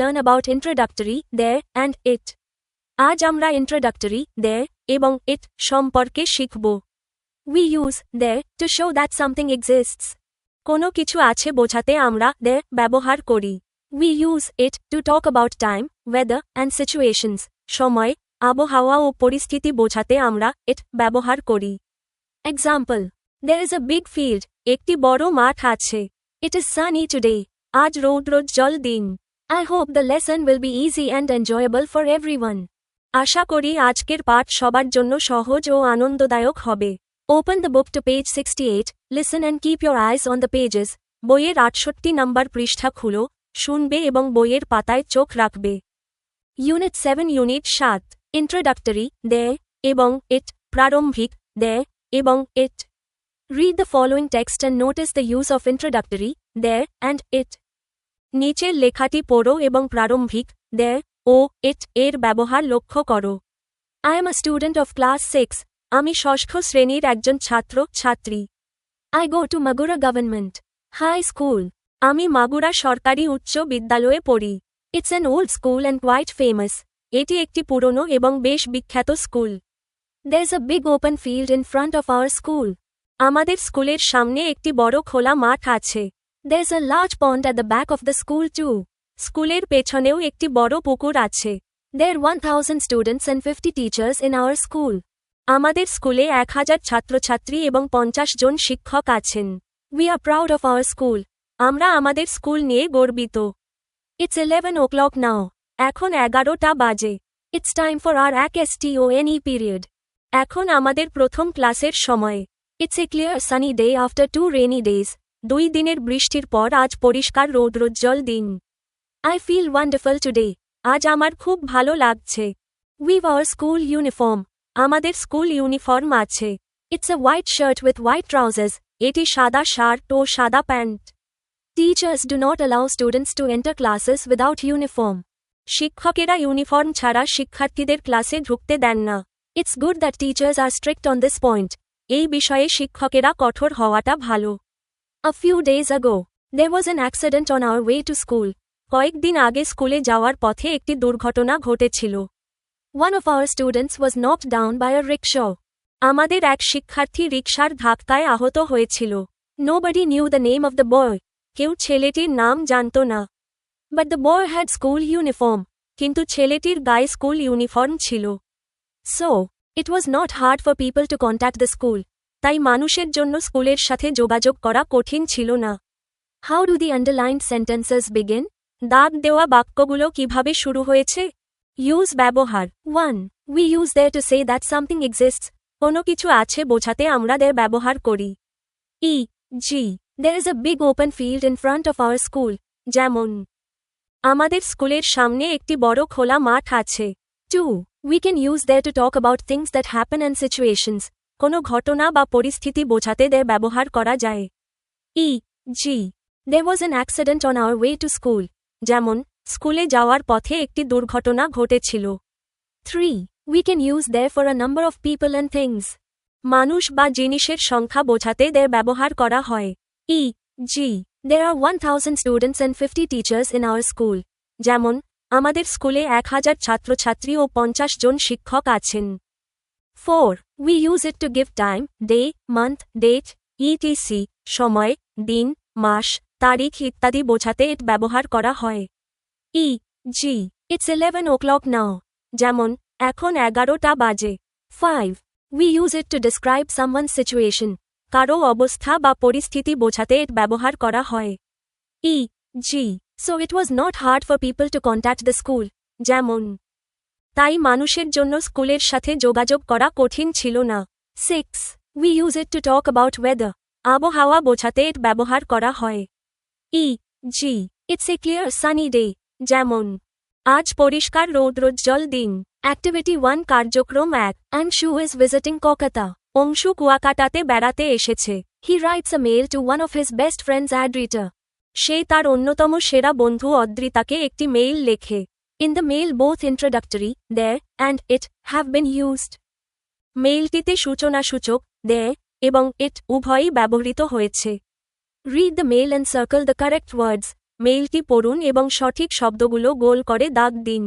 learn about introductory, there, and it. আজ আমরা introductory, there, এবং it সম্পর্কে শিখব। We use there to show that something exists. কোনো কিছু আছে বোঝাতে আমরা there ব্যবহার করি। We use it to talk about time, weather, and situations. সময়, আবহাওয়া ও পরিস্থিতি বোঝাতে আমরা it ব্যবহার করি। Example: There is a big field. একটি বড় মাঠ আছে। It is sunny today. আজ রৌদ্রোজ্জ্বল দিন। I hope the lesson will be easy and enjoyable for everyone. আশা করি আজকের পাঠ সবার জন্য সহজ ও আনন্দদায়ক হবে। Open the book to page 68, listen and keep your eyes on the pages. বইয়ের 68 নম্বর পৃষ্ঠা খুলো, শুনবে এবং বইয়ের পাতায় চোখ রাখবে। Unit 7 Unit 7, Introductory, there, এবং it, প্রারম্ভিক, there, এবং it. Read the following text and notice the use of introductory, there, and it. নিচের লেখাটি পড়ো এবং প্রারম্ভিক, there, ও it এর ব্যবহার লক্ষ্য করো। I am a student of class 6. আমি ষষ্ঠ শ্রেণীর একজন ছাত্র ছাত্রী। I go to Magura Government High School. আমি মাগুরা সরকারি উচ্চ বিদ্যালয়ে পড়ি। It's an old school and quite famous. এটি একটি পুরনো এবং বেশ বিখ্যাত school. There's a big open field in front of our school. আমাদের স্কুলের সামনে একটি বড় খোলা মাঠ আছে। There's a large pond at the back of the school too. স্কুলের পেছনেও একটি বড় পুকুর আছে। There are 1000 students and 50 teachers in our school. আমাদের স্কুলে 1000 ছাত্রছাত্রী এবং 50 জন শিক্ষক আছেন। We are proud of our school. আমরা আমাদের স্কুল নিয়ে গর্বিত। It's 11 o'clock now. এখন 11টা বাজে। It's time for our AKSTONE period. এখন আমাদের প্রথম ক্লাসের সময়। It's a clear sunny day after 2 rainy days. 2 দিনের বৃষ্টির পর আজ পরিষ্কার রৌদ্রোজ্জ্বল দিন। I feel wonderful today. আজ আমার খুব ভালো লাগছে। We've our school uniform. আমাদের স্কুল ইউনিফর্ম আছে। It's a white shirt with white trousers. এটি সাদা শার্ট ও সাদা pant. Teachers do not allow students to enter classes without uniform. শিক্ষকেরা ইউনিফর্ম ছাড়া শিক্ষার্থীদের ক্লাসে ঢুকতে দেন না। It's good that teachers are strict on this point. এই বিষয়ে শিক্ষকেরা কঠোর হওয়াটা ভালো। A few days ago, there was an accident on our way to school. কয়েকদিন আগে স্কুলে যাওয়ার পথে একটি দুর্ঘটনা ঘটেছিল। One of our students was knocked down by a rickshaw. আমাদের এক শিক্ষার্থী রিকশার ধাক্কায় আহত হয়েছিল। Nobody knew the name of the boy. কেউ ছেলেটির নাম জানত না। But the boy had school uniform. কিন্তু ছেলেটির গায়ে স্কুল ইউনিফর্ম ছিল। So, it was not hard for people to contact the school. তাই মানুষের জন্য স্কুলের সাথে যোগাযোগ করা কঠিন ছিল না। How do the underlined sentences begin? দাগ দেওয়া বাক্যগুলো কিভাবে শুরু হয়েছে? Use ব্যবহার। 1. We use there to say that something exists. কোনো কিছু আছে বোঝাতে আমরা there ব্যবহার করি। E.g. There is a big open field in front of our school. যেমন, আমাদের স্কুলের সামনে একটি বড় খোলা মাঠ আছে। 2. We can use there to talk about things that happen and situations. কোনো ঘটনা বা পরিস্থিতি বোঝাতে there ব্যবহার করা যায়। E.g. There was an accident on our way to school. যেমন, স্কুলে যাওয়ার পথে একটি দুর্ঘটনা ঘটেছিল। 3. We can use there for a number of people and things. মানুষ বা জিনিসের সংখ্যা বোঝাতে there ব্যবহার করা হয়। E.g. There are 1000 students and 50 teachers in our school. যেমন, আমাদের স্কুলে 1000 ছাত্রছাত্রী ও 50 জন শিক্ষক আছেন। 4. We use it to give time, day, month, date, etc. সময়, দিন, মাস, তারিখ ইত্যাদি বোঝাতে it ব্যবহার করা হয়। E.g. It's 11 o'clock now. যেমন, এখন 11টা বাজে। 5. We use it to describe someone's situation. কারো অবস্থা বা পরিস্থিতি বোঝাতে it ব্যবহার করা হয়। E.g. So it was not hard for people to contact the school. যেমন, তাই মানুষের জন্য স্কুলের সাথে যোগাযোগ করা কঠিন ছিল না। 6. We use it to talk about weather. আবহাওয়া বোঝাতে it ব্যবহার করা হয়। E.g. It's a clear sunny day. যেমন, আজ পরিষ্কার রৌদ্রোজ্জ্বল দিন। Activity 1 কার্যক্রম 1. Anshu is visiting Kolkata. Anshu কুয়াকাটাতে বেড়াতে এসেছে। He writes a mail to one of his best friends Adrita. সে তার অন্যতম সেরা বন্ধু অদ্রিতাকে একটি মেইল লেখে। In the mail both introductory, there, and it, have been used. মেইলটিতে সূচনাসূচক, there, এবং it উভয়ই ব্যবহৃত হয়েছে। Read the mail and circle the correct words. মেইলটি পড়ুন এবং সঠিক শব্দগুলো গোল করে দাগ দিন।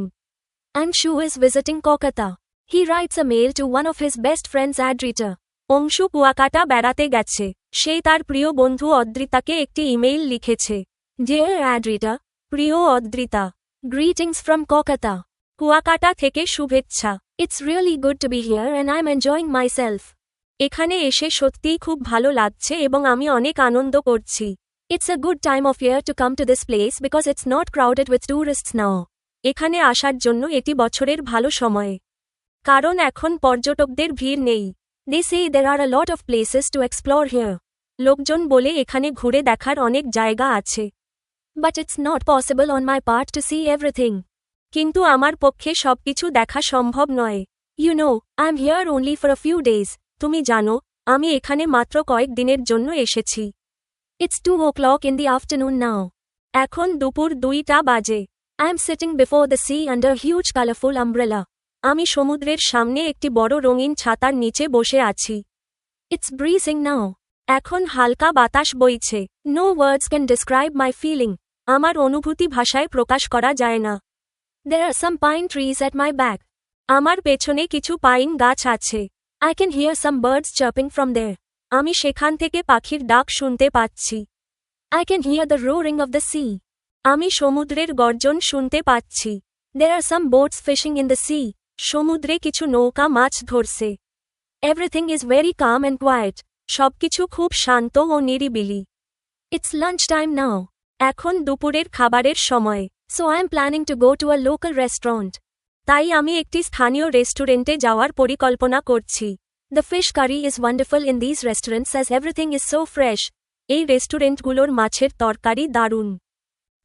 Anshu is visiting Kolkata. He writes a mail to one of his best friends Adrita. Anshu Kuakata বেড়াতে গেছে। সে তার প্রিয় বন্ধু অদ্রিতাকে একটি ইমেইল লিখেছে। Dear Adrita, প্রিয় Adrita, Greetings from Kolkata. Kuakata থেকে শুভেচ্ছা। It's really good to be here and I'm enjoying myself. এখানে এসে সত্যিই খুব ভালো লাগছে এবং আমি অনেক আনন্দ করছি। It's a good time of year to come to this place because it's not crowded with tourists now. এখানে আসার জন্য এটি বছরের ভালো সময়। কারণ এখন পর্যটকদের ভিড় নেই। They say there are a lot of places to explore here. লোকজন বলে এখানে ঘুরে দেখার অনেক জায়গা আছে। But it's not possible on my part to see everything. কিন্তু আমার পক্ষে সবকিছু দেখা সম্ভব নয়। You know, I'm here only for a few days. তুমি জানো, আমি এখানে মাত্র কয়েক দিনের জন্য এসেছি। It's 2 o'clock in the afternoon now. এখন দুপুর 2টা বাজে। I'm sitting before the sea under a huge colorful umbrella. আমি সমুদ্রের সামনে একটি বড় রঙিন ছাতার নিচে বসে আছি। It's breezing now. এখন হালকা বাতাস বইছে। No words can describe my feeling. আমার অনুভূতি ভাষায় প্রকাশ করা যায় না। There are some pine trees at my back. আমার পেছনে কিছু পাইন গাছ আছে। I can hear some birds chirping from there. আমি সেখান থেকে পাখির ডাক শুনতে পাচ্ছি। I can hear the roaring of the sea. আমি সমুদ্রের গর্জন শুনতে পাচ্ছি। There are some boats fishing in the sea. সমুদ্রে কিছু নৌকা মাছ ধরছে। Everything is very calm and quiet. সবকিছু খুব শান্ত ও নিরিবিলি। It's lunch time now. এখন দুপুরের খাবারের সময়। So I'm planning to go to a local restaurant. তাই আমি একটি স্থানীয় রেস্টুরেন্টে যাওয়ার পরিকল্পনা করছি। The fish curry is wonderful in these restaurants as everything is so fresh. এই রেস্টুরেন্টগুলোর মাছের তরকারি দারুণ।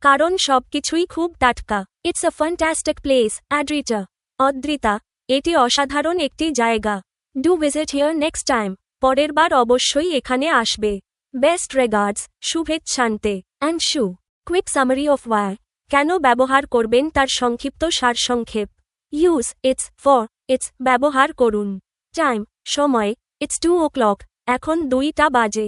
কারণ সবকিছুই খুব টাটকা। It's a fantastic place, Adrita. Adrita, এটি অসাধারণ একটি জায়গা। Do visit here next time. পরের বার অবশ্যই এখানে আসবে। Best regards, শুভেচ্ছান্তে। Anshu. Quick summary of why. কেন ব্যবহার করবেন তার সংক্ষিপ্ত সারসংক্ষেপ। Use, it's, for, it's, ব্যবহার করুন। Time, সময়, it's 2 o'clock, এখন 2টা বাজে।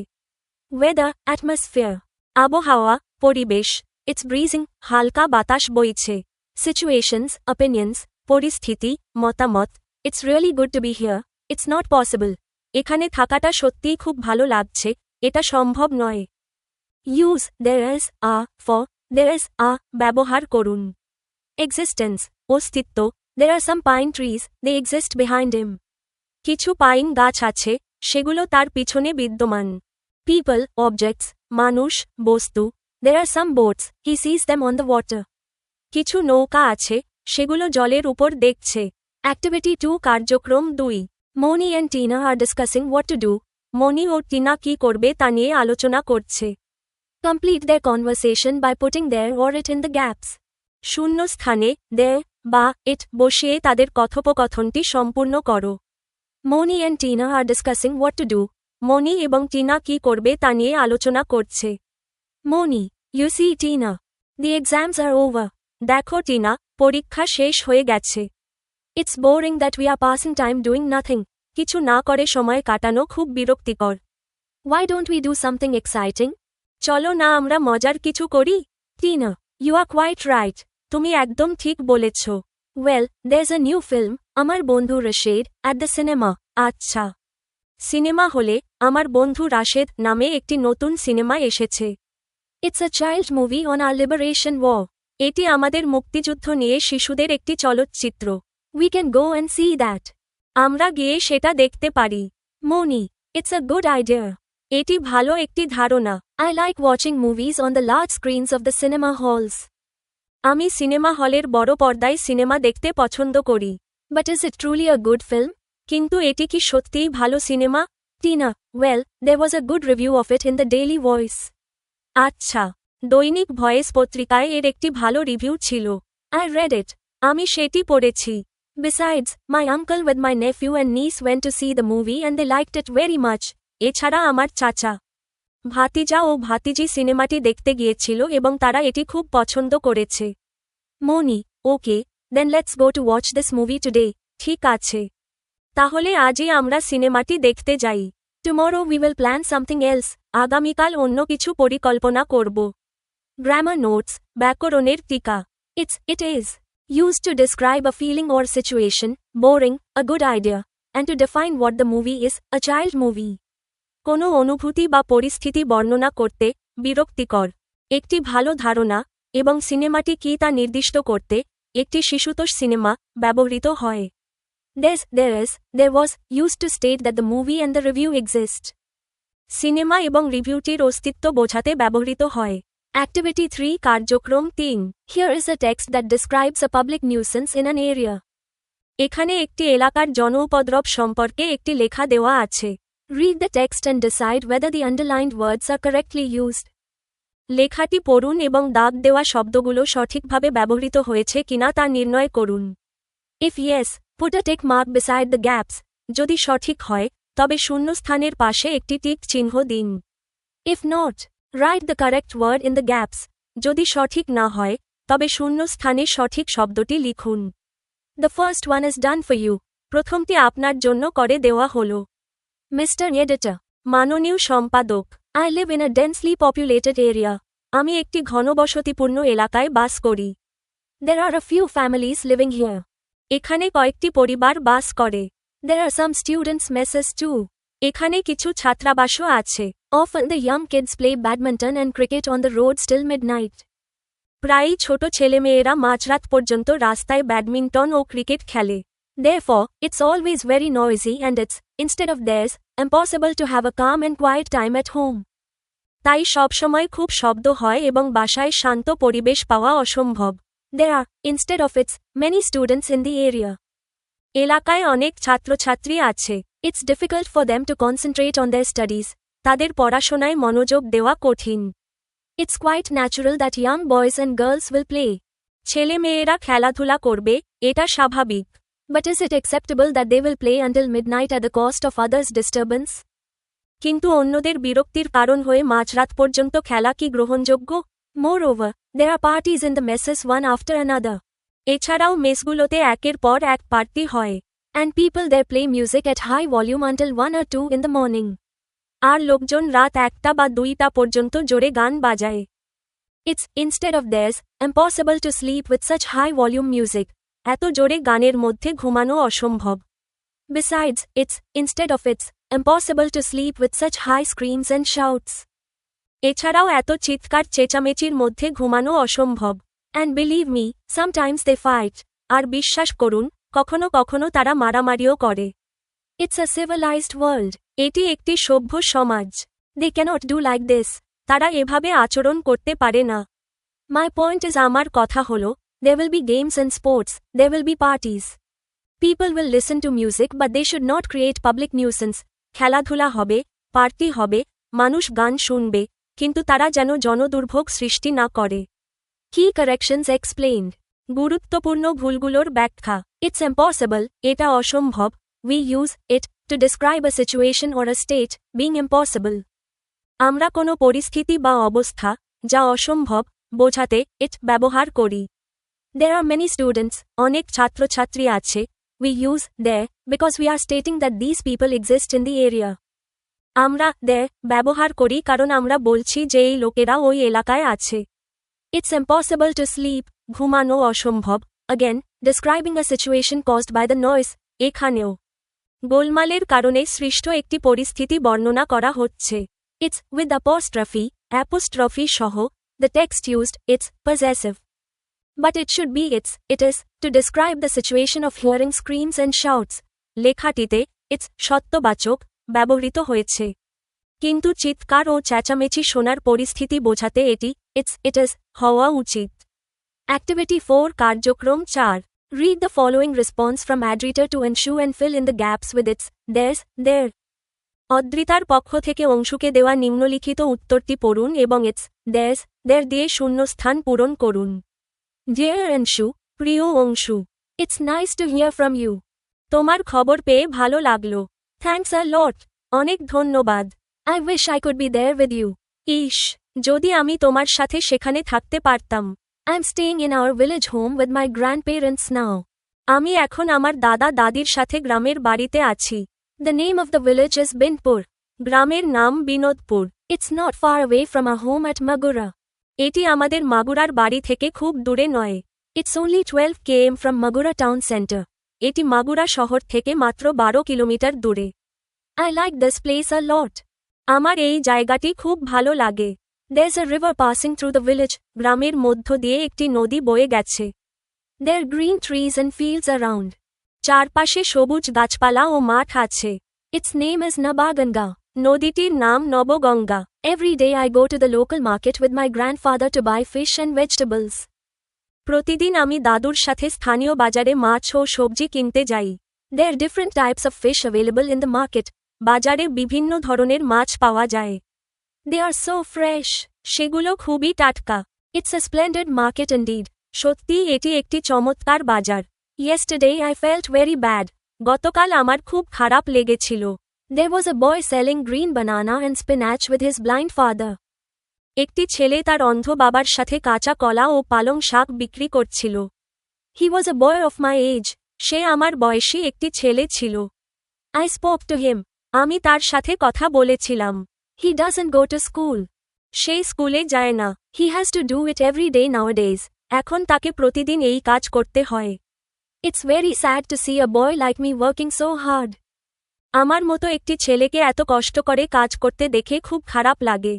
Weather, atmosphere. আবহাওয়া, পরিবেশ, it's breezing, হালকা বাতাস বইছে। Situations, opinions, পরিস্থিতি, মতামত, it's really good to be here, it's not possible. এখানে থাকাটা সত্যিই খুব ভালো লাগছে, এটা সম্ভব নয়। Use, there is, a, for, there is, a, ব্যবহার করুন। Existence, অস্তিত্ব, there are some pine trees, they exist behind him. কিছু পাইন গাছ আছে, সেগুলো তার পিছনে বিদ্যমান। People, objects, মানুষ, বস্তু, there are some boats, he sees them on the water. কিছু নৌকা আছে, সেগুলো জলের উপর দেখছে। Activity 2 কার্যক্রম 2. Moni and Tina are discussing what to do. মনি ও টিনা কি করবে তা নিয়ে আলোচনা করছে। Complete their conversation by putting their or it in the gaps. শূন্য স্থানে their বা it বসিয়ে তাদের কথোপকথনটি সম্পূর্ণ করো। Moni and Tina are discussing what to do. মনি এবং টিনা কি করবে তা নিয়ে আলোচনা করছে। Moni, you see Tina. The exams are over. দেখো টিনা, পরীক্ষা শেষ হয়ে গেছে। It's boring that we are passing time doing nothing. কিছু না করে সময় কাটানো খুব বিরক্তিকর। Why don't we do something exciting? চলো না আমরা মজার কিছু করি। Tina, you are quite right. তুমি একদম ঠিক বলেছ। Well, there's a new film, আমার বন্ধু রাশেদ, at the cinema. আচ্ছা। সিনেমা হলে, আমার বন্ধু রাশেদ নামে একটি নতুন সিনেমা এসেছে। It's a child movie on our liberation war. এটি আমাদের মুক্তিযুদ্ধ নিয়ে শিশুদের একটি চলচ্চিত্র। We can go and see that. আমরা গিয়ে সেটা দেখতে পারি। Moni, it's a good idea. এটি ভালো একটি ধারণা। I like watching movies on the large screens of the cinema halls. আমি সিনেমা হলের বড় পর্দায় সিনেমা দেখতে পছন্দ করি। But is it truly a good film? কিন্তু এটি কি সত্যিই ভালো cinema? Tina, well, there was a good review of it in the Daily Voice. আচ্ছা, দৈনিক ভয়েস পত্রিকায় এর একটি ভালো রিভিউ ছিল। I read it. আমি সেটি পড়েছি। Besides, my uncle with my nephew and niece went to see the movie and they liked it very much. এছাড়া আমার চাচা, ভাতিজা ও ভাতিজি সিনেমাটি দেখতে গিয়েছিল এবং তারা এটি খুব পছন্দ করেছে। Moni, okay, then let's go to watch this movie today. ঠিক আছে। তাহলে আজই আমরা সিনেমাটি দেখতে যাই। Tomorrow we will plan something else. আগামীকাল অন্য কিছু পরিকল্পনা করব। Grammar notes, ব্যাকরণের টিকা. It is used to describe a feeling or situation, boring, a good idea, and to define what the movie is, a child movie. কোনো অনুভূতি বা পরিস্থিতি বর্ণনা করতে, বিরক্তিকর, একটি ভালো ধারণা, এবং সিনেমাটি কী তা নির্দিষ্ট করতে, একটি শিশুতোষ সিনেমা, ব্যবহৃত হয়. There was, used to state that the movie and the review exist. Cinema এবং রিভিউটির অস্তিত্ব বোঝাতে ব্যবহৃত হয়. Activity 3 কার্যক্রম 3. Here is a text that describes a public nuisance in an area. এখানে একটি এলাকার জনউপদ্রব সম্পর্কে একটি লেখা দেওয়া আছে. Read the text and decide whether the underlined words are correctly used. লেখাটি পড়ুন এবং দাগ দেওয়া শব্দগুলো সঠিকভাবে ব্যবহৃত হয়েছে কিনা তা নির্ণয় করুন. If yes, put a tick mark beside the gaps. যদি সঠিক হয়, তবে শূন্যস্থানের পাশে একটি টিক চিহ্ন দিন. If not, write the correct word in the gaps. যদি সঠিক না হয়, তবে শূন্যস্থানে সঠিক শব্দটি লিখুন. The first one is done for you. প্রথমটি আপনার জন্য করে দেওয়া হলো. Mr. Editor, মাননীয় সম্পাদক, I live in a densely populated area. আমি একটি ঘনবসতিপূর্ণ এলাকায় বাস করি. There are a few families living here. এখানে কয়েকটি পরিবার বাস করে. There are some students' messes too. এখানে কিছু ছাত্রাবাসও আছে. Often the young kids play badminton and cricket on the roads till midnight. প্রায়ই ছোট ছেলেমেয়েরা মাঝরাত পর্যন্ত রাস্তায় ব্যাডমিন্টন ও ক্রিকেট খেলে. Therefore, it's always very noisy and it's, instead of theirs, impossible to have a calm and quiet time at home. তাই সবসময় খুব শব্দ হয় এবং বাসায় শান্ত পরিবেশ পাওয়া অসম্ভব. There are, instead of its, many students in the area. এলাকায় অনেক ছাত্রছাত্রী আছে. It's difficult for them to concentrate on their studies. তাদের পড়াশোনায় মনোযোগ দেওয়া কঠিন. It's quite natural that young boys and girls will play. ছেলেমেয়েরা খেলাধুলা করবে, এটা স্বাভাবিক. But is it acceptable that they will play until midnight at the cost of others' disturbance? কিন্তু অন্যদের বিরক্তির কারণ হয়ে মাঝরাত পর্যন্ত খেলা কি গ্রহণযোগ্য? Moreover, there are parties in the messes one after another. এছাড়াও মেসগুলোতে একের পর এক পার্টি হয়. And people there play music at high volume until 1 or 2 in the morning. আর লোকজন রাত 1টা বা 2টা পর্যন্ত জোরে গান বাজায়. It's, instead of theirs, impossible to sleep with such high volume music. এত জোরে গানের মধ্যে ঘুমানো অসম্ভব. Besides, it's, instead of its, impossible to sleep with such high screams and shouts. এছাড়াও এত চিৎকার চেঁচামেচির মধ্যে ঘুমানো অসম্ভব. And believe me, sometimes they fight. আর বিশ্বাস করুন, কখনো কখনো তারা মারামারিও করে. It's a civilized world. এটি একটি সভ্য সমাজ. They cannot do like this. তারা এভাবে আচরণ করতে পারে না. My point is আমার কথা হলো, there will be games and sports, there will be parties. People will listen to music but they should not create public nuisance. খেলাধুলা হবে, পার্টি হবে, মানুষ গান শুনবে, কিন্তু তারা যেন জনদুর্ভোগ সৃষ্টি না করে. Key corrections explained. গুরুত্বপূর্ণ ভুলগুলোর ব্যাখ্যা. It's impossible, এটা অসম্ভব. We use it to describe a situation or a state being impossible. আমরা কোনো পরিস্থিতি বা অবস্থা, যা অসম্ভব, বোঝাতে it ব্যবহার করি. There are many students, অনেক ছাত্রছাত্রী আছে. We use there because we are stating that these people exist in the area. আমরা there ব্যবহার করি কারণ আমরা বলছি যে এই লোকেরা ওই এলাকায় আছে. It's impossible to sleep, ঘুমানো অসম্ভব. Again, describing a situation caused by the noise. এখানেও গোলমালের কারণে সৃষ্ট একটি পরিস্থিতি বর্ণনা করা হচ্ছে. It's, with apostrophe সহ, the text used, it's, possessive. But it should be its, it is, to describe the situation of hearing screams and shouts. লেখাটিতে, it's, সত্যবাচক, ব্যবহৃত হয়েছে. কিন্তু চিৎকার ও চেঁচামেচি শোনার পরিস্থিতি বোঝাতে এটি, it's, it is, হওয়া উচিত. Activity 4 কার্যক্রম 4. Read the following response from Adrita to Anshu and fill in the gaps with its, theirs, their. অদ্রিতার পক্ষ থেকে অংশুকে দেওয়া নিম্নলিখিত উত্তরটি পড়ুন এবং it's, theirs, their দিয়ে শূন্যস্থান পূরণ করুন. Dear Anshu, প্রিয় Anshu. It's nice to hear from you. তোমার খবর পেয়ে ভালো লাগলো. Thanks a lot. অনেক ধন্যবাদ. I wish I could be there with you. ইস, যদি আমি তোমার সাথে সেখানে থাকতে পারতাম. I'm staying in our village home with my grandparents now. আমি এখন আমার দাদা দাদির সাথে গ্রামের বাড়িতে আছি. The name of the village is Binpur. গ্রামের নাম Binodpur. It's not far away from our home at Magura. এটি আমাদের মাগুরার বাড়ি থেকে খুব দূরে নয়। It's only 12 km from Magura town center. এটি মাগুরা শহর থেকে মাত্র 12 কিলোমিটার দূরে। I like this place a lot. আমার এই জায়গাটি খুব ভালো লাগে। There's a river passing through the village. গ্রামের মধ্য দিয়ে একটি নদী বয়ে গেছে। There are green trees and fields around. চারপাশে সবুজ গাছপালা ও মাঠ আছে। Its name is Nabaganga. নদীটির নাম Nabaganga. Every day I go to the local market with my grandfather to buy fish and vegetables. প্রতিদিন আমি দাদুর সাথে স্থানীয় বাজারে মাছ ও সবজি কিনতে যাই। There are different types of fish available in the market. বাজারে বিভিন্ন ধরনের মাছ পাওয়া যায়। They are so fresh. সেগুলো খুবই টাটকা। It's a splendid market indeed. সত্যি এটি একটি চমৎকার বাজার। Yesterday I felt very bad. গতকাল আমার খুব খারাপ লেগেছিল। There was a boy selling green banana and spinach with his blind father. একটি ছেলে তার অন্ধ বাবার সাথে কাঁচা কলা ও পালং শাক বিক্রি করছিল। He was a boy of my age. সে আমার বয়সী একটি ছেলে ছিল। I spoke to him. আমি তার সাথে কথা বলেছিলাম। He doesn't go to school. সে স্কুলে যায় না। He has to do it every day nowadays. এখন তাকে প্রতিদিন এই কাজ করতে হয়। It's very sad to see a boy like me working so hard. আমার মতো একটি ছেলেকে এত কষ্ট করে কাজ করতে দেখে খুব খারাপ লাগে।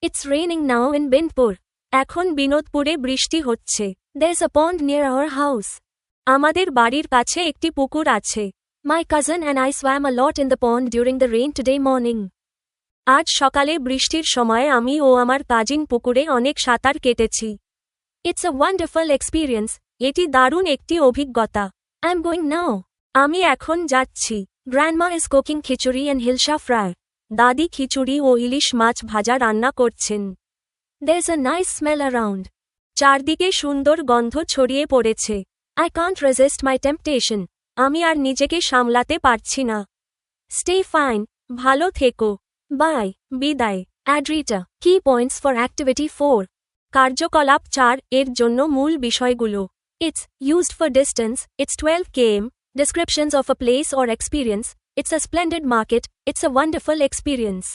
It's raining now in Bindpur. এখন বিনোদপুরে বৃষ্টি হচ্ছে। There's a pond near our house. আমাদের বাড়ির কাছে একটি পুকুর আছে। My cousin and I swam a lot in the pond during the rain today morning. আজ সকালে বৃষ্টির সময় আমি ও আমার কাজিন পুকুরে অনেক সাঁতার কেটেছি। It's a wonderful experience. এটি দারুণ একটি অভিজ্ঞতা। I'm going now. আমি এখন যাচ্ছি। Grandma is cooking khichuri and hilsa fry. দাদি খিচুড়ি ও ইলিশ মাছ ভাজা রান্না করছেন। There's a nice smell around. চারদিকে সুন্দর গন্ধ ছড়িয়ে পড়েছে। I can't resist my temptation. আমি আর নিজেকে সামলাতে পারছি না। Stay fine. ভালো থেকো। Bye. বিদায়। Adrita. Key points for activity 4. কার্যকলাপ 4 এর জন্য মূল বিষয়গুলো। It's used for distance. It's 12 km. Descriptions of a place or experience. It's a splendid market. It's a wonderful experience.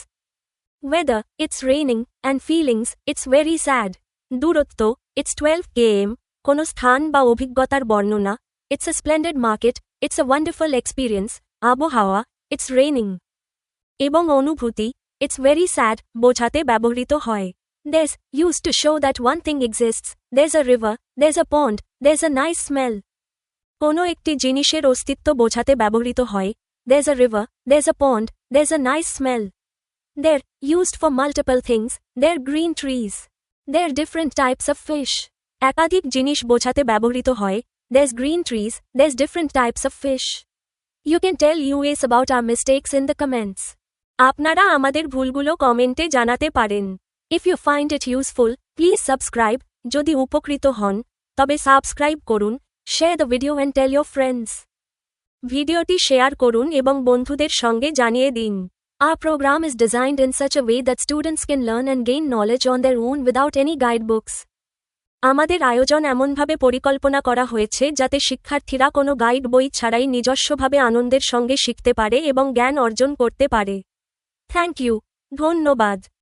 Weather. It's raining. And feelings. It's very sad. দূরত্ব. It's 12 km. কোনো স্থান বা অভিজ্ঞতার বর্ণনা। It's a splendid market. It's a wonderful experience. আবহাওয়া. It's raining. এবং অনুভূতি. It's very sad. বোঝাতে ব্যবহৃত হয়। There's used to show that one thing exists. There's a river. There's a pond. There's a nice smell. কোনো একটি জিনিসের অস্তিত্ব বোঝাতে ব্যবহৃত হয়। There's a river. There's a pond. There's a nice smell. They're used for multiple things. They're green trees. They're different types of fish. একাধিক জিনিস বোঝাতে ব্যবহৃত হয়। There's green trees. There's different types of fish. You can tell us about our mistakes in the comments. আপনারা আমাদের ভুলগুলো কমেন্টে জানাতে পারেন। If you find it useful, please subscribe. যদি উপকৃত হন তবে সাবস্ক্রাইব করুন। Share the video and tell your friends. ভিডিওটি শেয়ার করুন এবং বন্ধুদের সঙ্গে জানিয়ে দিন। Our program is designed in such a way that students can learn and gain knowledge on their own without any guidebooks. আমাদের আয়োজন এমনভাবে পরিকল্পনা করা হয়েছে যাতে শিক্ষার্থীরা কোনো গাইড বই ছাড়াই নিজস্বভাবে আনন্দের সঙ্গে শিখতে পারে এবং জ্ঞান অর্জন করতে পারে। Thank you. ধন্যবাদ।